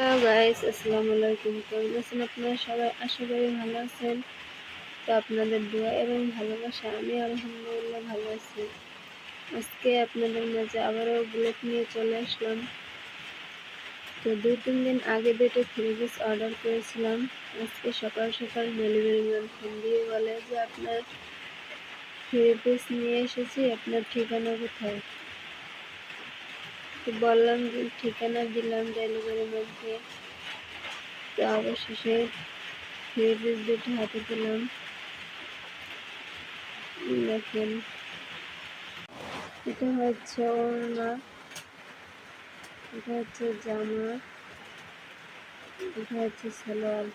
Hello guys, আসসালামু আলাইকুম। কেমন আছেন আপনারা সবাই? আশা করি ভালো আছেন। তো আপনাদের দোয়া এবং ভালোবাসা আমি আলহামদুলিল্লাহ ভালো আছি। আজকে আপনাদের মাঝে আবারও ব্লগ নিয়ে চলে আসলাম। তো 2-3 দিন আগে দুটো ফ্রি পিস অর্ডার করেছিলাম। আজকে সকাল সকাল ডেলিভারি ম্যান ফোন দিয়ে বলে যে আপনার ফ্রি পিস নিয়ে এসেছি, আপনার ঠিকানা কোথায়? তো বললাম যে ঠিকানা দিলাম ডেলিভারি ম্যানকে। তো অবশেষে ফ্রি পিস দুটো হাতে পেলাম। দেখেন, এটা হচ্ছে ওড়না, এটা হচ্ছে জামা, এটা হচ্ছে সালোয়ার।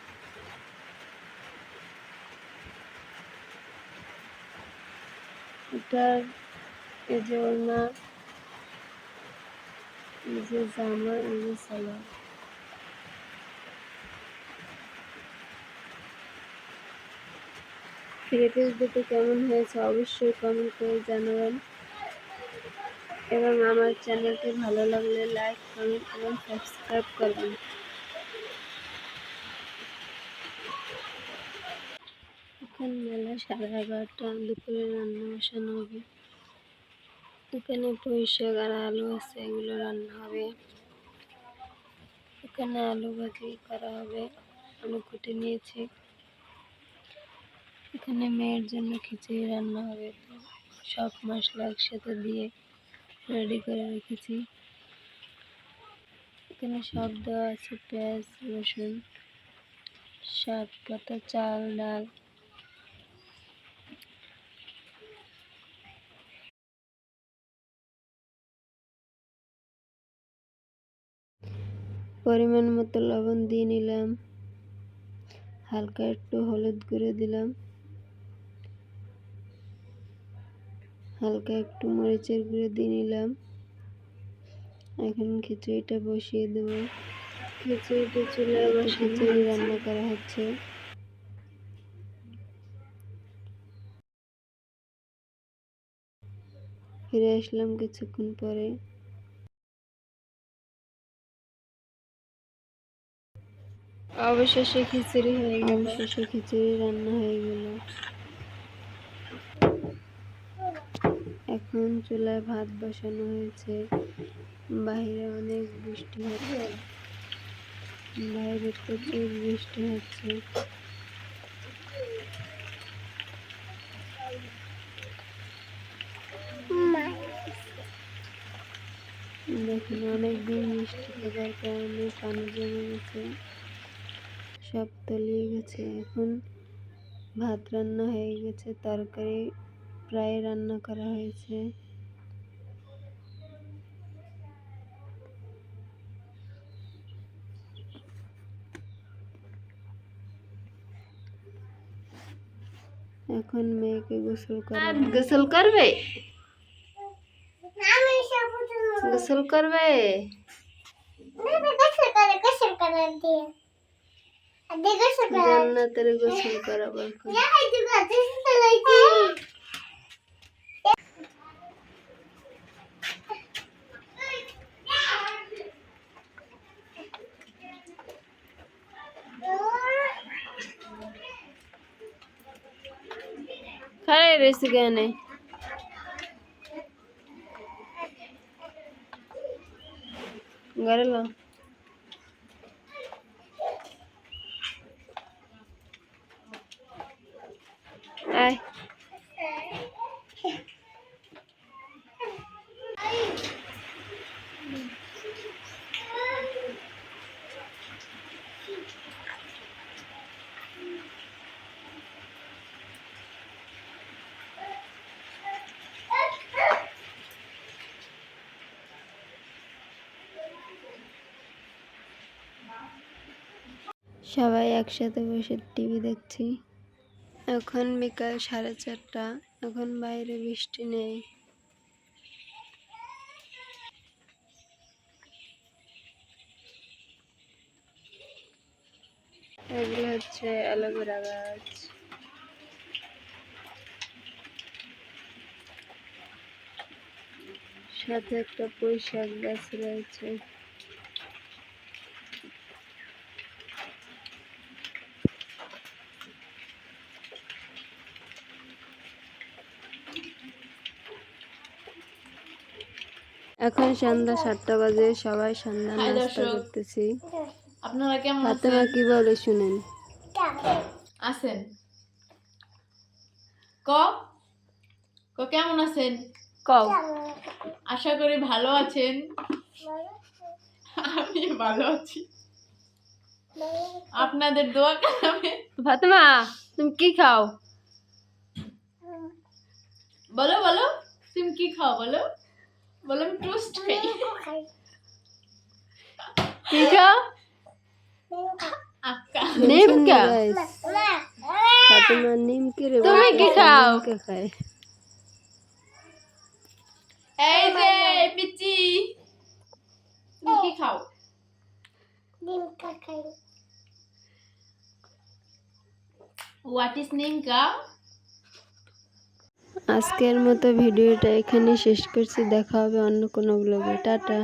এটার এই যে ওড়না, এই যে জামা, এই যে সালোয়ার। থ্রি পিস দুটো কেমন হয়েছে অবশ্যই কমেন্ট করে জানাবেন, এবং আমার চ্যানেলটি ভালো লাগলে লাইক, কমেন্ট এবং সাবস্ক্রাইব করবেন। এখন বেলা 11:30, দুপুরে রান্না বসানো হবে। এখানে পুঁই শাক আর আলু আছে, এগুলো রান্না হবে। এখানে আলু ভাজি করা হবে, আলু কেটে নিয়েছি। এখানে মেয়ের জন্য খিচুড়ি রান্না হবে, সব মশলা একসাথে দিয়ে রেডি করে রেখেছি। এখানে সব দেওয়া আছে, পেঁয়াজ, রসুন, শাক পাতা, চাল, ডাল। পরিমাণ মতো লবণ দিয়ে নিলাম, হালকা একটু হলুদ গুঁড়ো দিলাম, হালকা একটু মরিচের গুঁড়ো দিয়ে নিলাম। এখন খিচুড়িটা বসিয়ে দেব। খিচুড়িটা চুলায় বসে খিচুড়ি রান্না করা হচ্ছে। ফিরে আসলাম কিছুক্ষণ পরে। অবশেষে খিচুড়ি রান্না হয়ে গেল। এখন চুলায় ভাত বসানো হয়েছে। বাইরে অনেক বৃষ্টি হচ্ছে, বাইরে প্রচুর বৃষ্টি হচ্ছে। দেখুন, অনেকদিন বৃষ্টি থাকার কারণে পানি জমে গেছে, সব তলিয়ে গেছে। এখন ভাত রান্না হয়ে গেছে, তরকারি প্রায় রান্না করা হয়েছে। এখন মেয়েকে গোসল করবে। গোসল করবে? জান্নাতের গোসল করাবো এখন। খাই রয়েছে গানে। গেল আয়। সবাই একসাথে বসে টিভি দেখছি। এখন বিকাল 4:30, এখন বাইরে বৃষ্টি নেই। এগুলো হচ্ছে অ্যালোভেরা গাছ। সাথে একটা পুঁই শাক গাছ রয়েছে। এখন সন্ধ্যা 7টা বাজে, সবাই সন্ধ্যার হাই নাস্তা দর্শক, করতেছি। আপনারা কেমন ফাতেমা আছেন? কি বলে শুনেন। আছেন ক ক কেমন আছেন? কও। আশা করি ভালো আছেন। আমি ভালো আছি, আপনাদের দোয়া কামে। ফাতেমা তুমি কি খাও? বলো বলো, তুমি কি খাও? বলো বলো। আমি টোস্ট খাই। কি খাও? আক্কা নিমকা। ফাতেমা নিমকি রে, তুমি কি খাও? নিমকা খায়। এই যে পিচ্চি, তুমি কি খাও? নিমকা খাই। হোয়াট ইজ নিমকা? আজকের মতো ভিডিওটা এখানে শেষ করছি। দেখা হবে অন্য কোনো ব্লগে। টাটা।